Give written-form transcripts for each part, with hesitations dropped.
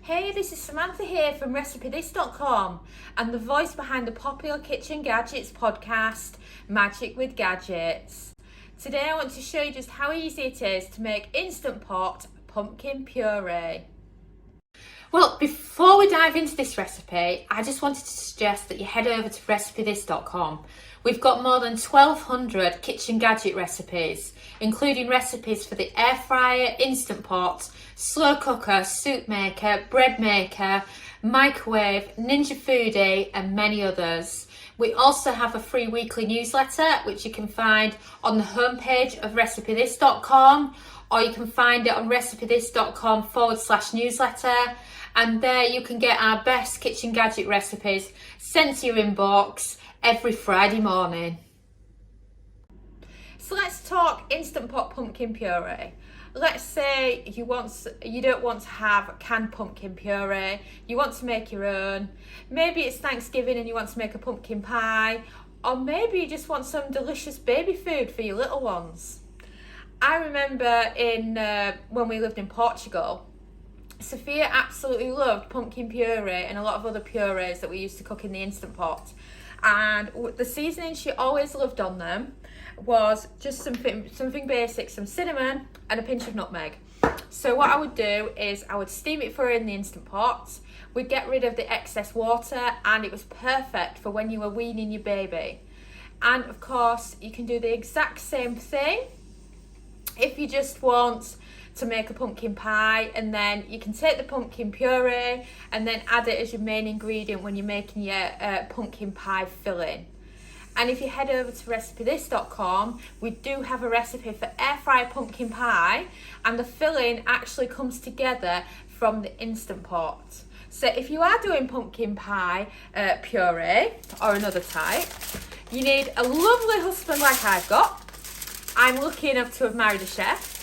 Hey, this is Samantha here from RecipeThis.com and the voice behind the popular Kitchen Gadgets podcast, Magic with Gadgets. Today I want to show you just how easy it is to make Instant Pot Pumpkin Puree. Well, before we dive into this recipe, I just wanted to suggest that you head over to RecipeThis.com. We've got more than 1,200 kitchen gadget recipes, including recipes for the air fryer, Instant Pot, slow cooker, soup maker, bread maker, microwave, Ninja Foodie, and many others. We also have a free weekly newsletter, which you can find on the homepage of RecipeThis.com, or you can find it on RecipeThis.com/newsletter. And there you can get our best kitchen gadget recipes sent to your inbox every Friday morning. So let's talk Instant Pot Pumpkin Puree. Let's say you don't want to have canned pumpkin puree, you want to make your own. Maybe it's Thanksgiving and you want to make a pumpkin pie, or maybe you just want some delicious baby food for your little ones. I remember when we lived in Portugal, Sophia absolutely loved pumpkin puree and a lot of other purees that we used to cook in the Instant Pot. And the seasoning she always loved on them was just something basic, some cinnamon and a pinch of nutmeg. So what I would do is I would steam it for her in the Instant Pot. We'd get rid of the excess water, and it was perfect for when you were weaning your baby. And of course, you can do the exact same thing if you just want to make a pumpkin pie, and then you can take the pumpkin puree and then add it as your main ingredient when you're making your pumpkin pie filling. And if you head over to RecipeThis.com, we do have a recipe for air fry pumpkin pie, and the filling actually comes together from the Instant Pot. So if you are doing pumpkin pie puree or another type, you need a lovely husband like I've got. I'm lucky enough to have married a chef.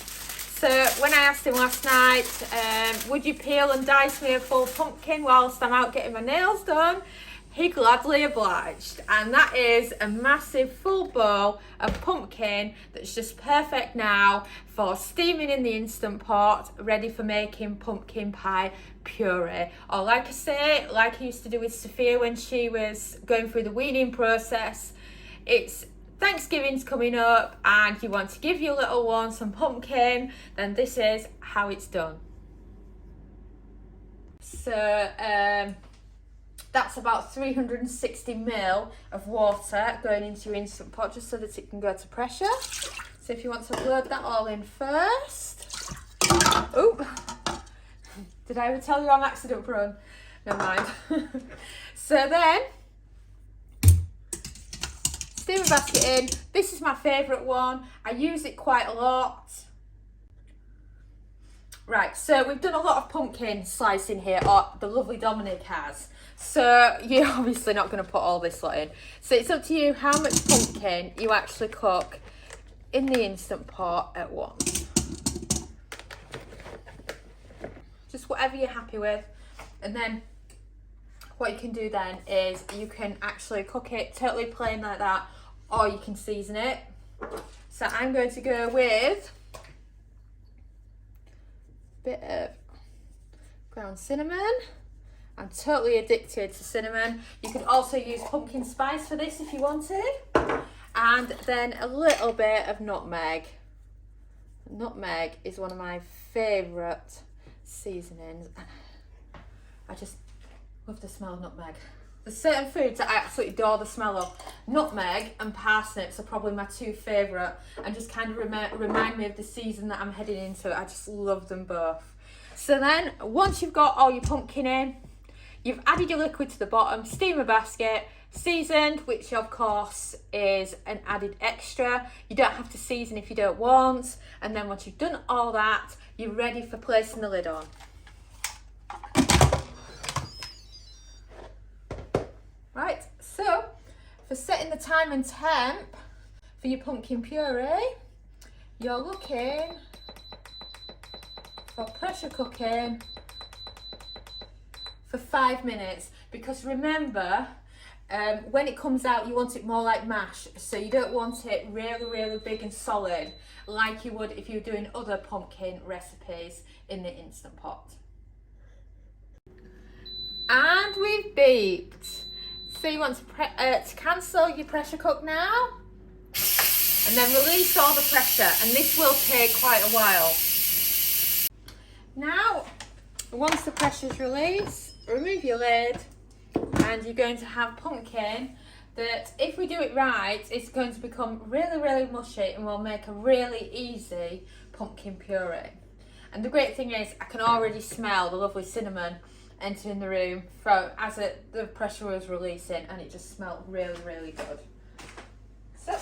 So when I asked him last night, would you peel and dice me a full pumpkin whilst I'm out getting my nails done? He gladly obliged. And that is a massive full bowl of pumpkin that's just perfect now for steaming in the Instant Pot, ready for making pumpkin pie puree. Or like I say, like I used to do with Sophia when she was going through the weaning process, it's Thanksgiving's coming up and you want to give your little one some pumpkin, then this is how it's done. So that's about 360 ml of water going into your Instant Pot just so that it can go to pressure. So if you want to load that all in first. Oh, did I ever tell you I'm accident prone? Never mind. So then, steamer basket in. This is my favourite one. I use it quite a lot. Right, so we've done a lot of pumpkin slicing here, or the lovely Dominic has. So you're obviously not going to put all this lot in. So it's up to you how much pumpkin you actually cook in the Instant Pot at once. Just whatever you're happy with. And then what you can do then is you can actually cook it totally plain like that, or you can season it. So I'm going to go with a bit of ground cinnamon. I'm totally addicted to cinnamon. You could also use pumpkin spice for this if you wanted. And then a little bit of nutmeg. Nutmeg is one of my favourite seasonings. I just love the smell of nutmeg. There's certain foods that I absolutely adore the smell of. Nutmeg and parsnips are probably my two favourite, and just kind of remind me of the season that I'm heading into. I just love them both. So then, once you've got all your pumpkin in, you've added your liquid to the bottom, steamer basket, seasoned, which of course is an added extra. You don't have to season if you don't want. And then once you've done all that, you're ready for placing the lid on. Right, so for setting the time and temp for your pumpkin puree, you're looking for pressure cooking for 5 minutes, because remember, when it comes out you want it more like mash, so you don't want it really big and solid like you would if you were doing other pumpkin recipes in the Instant Pot. beeped. So you want to cancel your pressure cook now, and then release all the pressure, and this will take quite a while. Now, once the pressure's released, remove your lid, and you're going to have pumpkin that, if we do it right, it's going to become really, really mushy and will make a really easy pumpkin puree. And the great thing is, I can already smell the lovely cinnamon entering the room as the pressure was releasing, and it just smelled really, really good. So,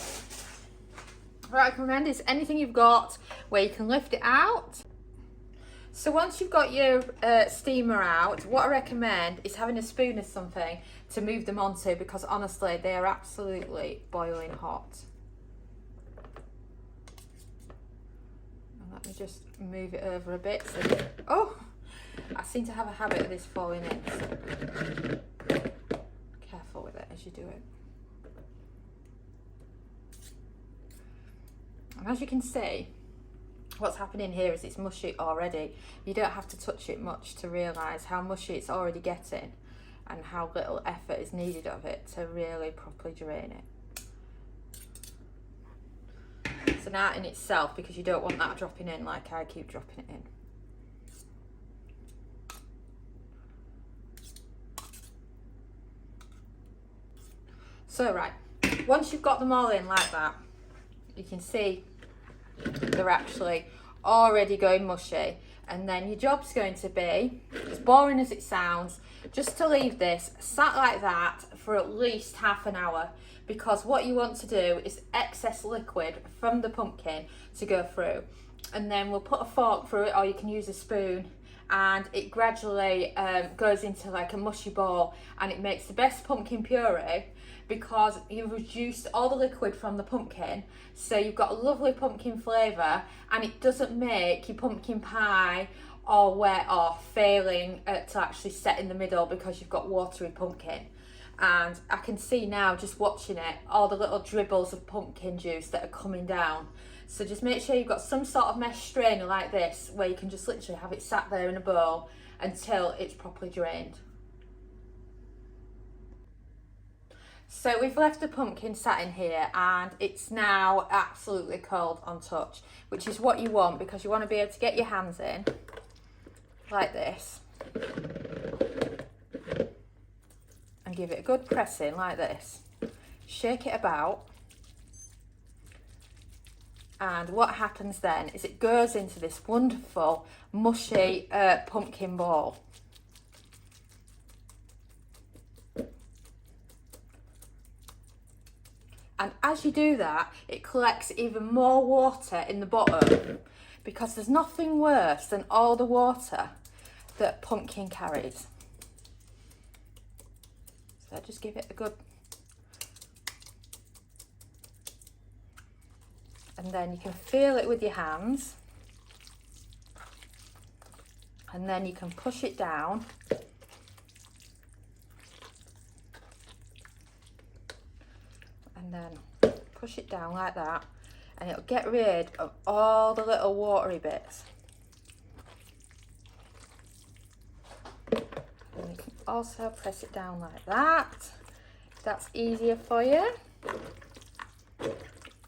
what I recommend is anything you've got where you can lift it out. So once you've got your steamer out, what I recommend is having a spoon or something to move them onto, because honestly, they are absolutely boiling hot. And let me just move it over a bit. Oh, I seem to have a habit of this falling in, so careful with it as you do it. And as you can see, what's happening here is it's mushy already. You don't have to touch it much to realise how mushy it's already getting and how little effort is needed of it to really properly drain it. It's an art in itself, because you don't want that dropping in like I keep dropping it in. So right, once you've got them all in like that, you can see they're actually already going mushy, and then your job's going to be, as boring as it sounds, just to leave this sat like that for at least half an hour, because what you want to do is excess liquid from the pumpkin to go through, and then we'll put a fork through it, or you can use a spoon, and it gradually goes into like a mushy ball, and it makes the best pumpkin puree, because you've reduced all the liquid from the pumpkin, so you've got a lovely pumpkin flavour, and it doesn't make your pumpkin pie all wet or failing to actually set in the middle because you've got watery pumpkin. And I can see now, just watching it, all the little dribbles of pumpkin juice that are coming down. So just make sure you've got some sort of mesh strainer like this, where you can just literally have it sat there in a bowl until it's properly drained. So we've left the pumpkin sat in here, and it's now absolutely cold on touch, which is what you want, because you want to be able to get your hands in like this and give it a good pressing like this. Shake it about, and what happens then is it goes into this wonderful mushy pumpkin ball. And as you do that, it collects even more water in the bottom, because there's nothing worse than all the water that pumpkin carries. So just give it a good, and then you can feel it with your hands, and then you can push it down, and then push it down like that, and it'll get rid of all the little watery bits. And you can also press it down like that, if that's easier for you.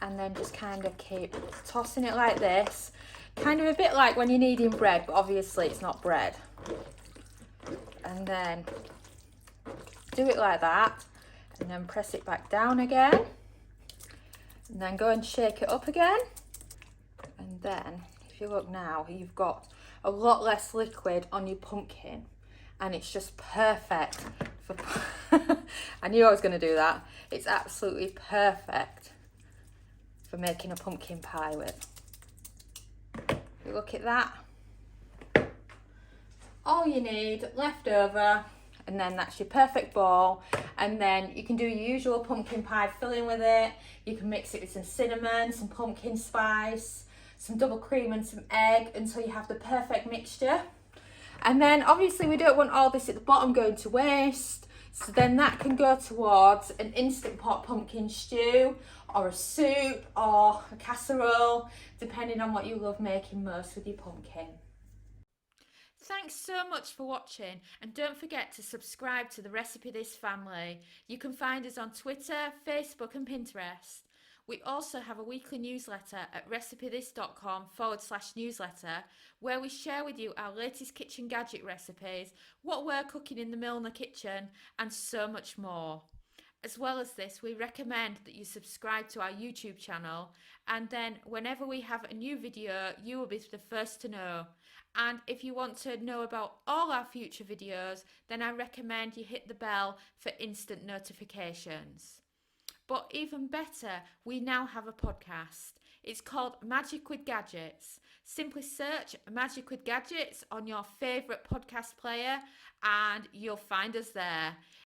And then just kind of keep tossing it like this, kind of a bit like when you're kneading bread, but obviously it's not bread. And then do it like that, and then press it back down again, and then go and shake it up again. And then if you look now, you've got a lot less liquid on your pumpkin, and it's just perfect for I knew I was going to do that. It's absolutely perfect for making a pumpkin pie with. You look at that, all you need left over, and then that's your perfect ball. And then you can do your usual pumpkin pie filling with it. You can mix it with some cinnamon, some pumpkin spice, some double cream and some egg, until you have the perfect mixture. And then obviously we don't want all this at the bottom going to waste, so then that can go towards an instant pot pumpkin stew, or a soup, or a casserole, depending on what you love making most with your pumpkin. Thanks so much for watching, and don't forget to subscribe to the Recipe This family. You can find us on Twitter, Facebook and Pinterest. We also have a weekly newsletter at recipethis.com/newsletter where we share with you our latest kitchen gadget recipes, what we're cooking in the Milner kitchen, and so much more. As well as this, we recommend that you subscribe to our YouTube channel, and then whenever we have a new video, you will be the first to know. And if you want to know about all our future videos, then I recommend you hit the bell for instant notifications. But even better, we now have a podcast. It's called Magic with Gadgets. Simply search Magic with Gadgets on your favourite podcast player and you'll find us there.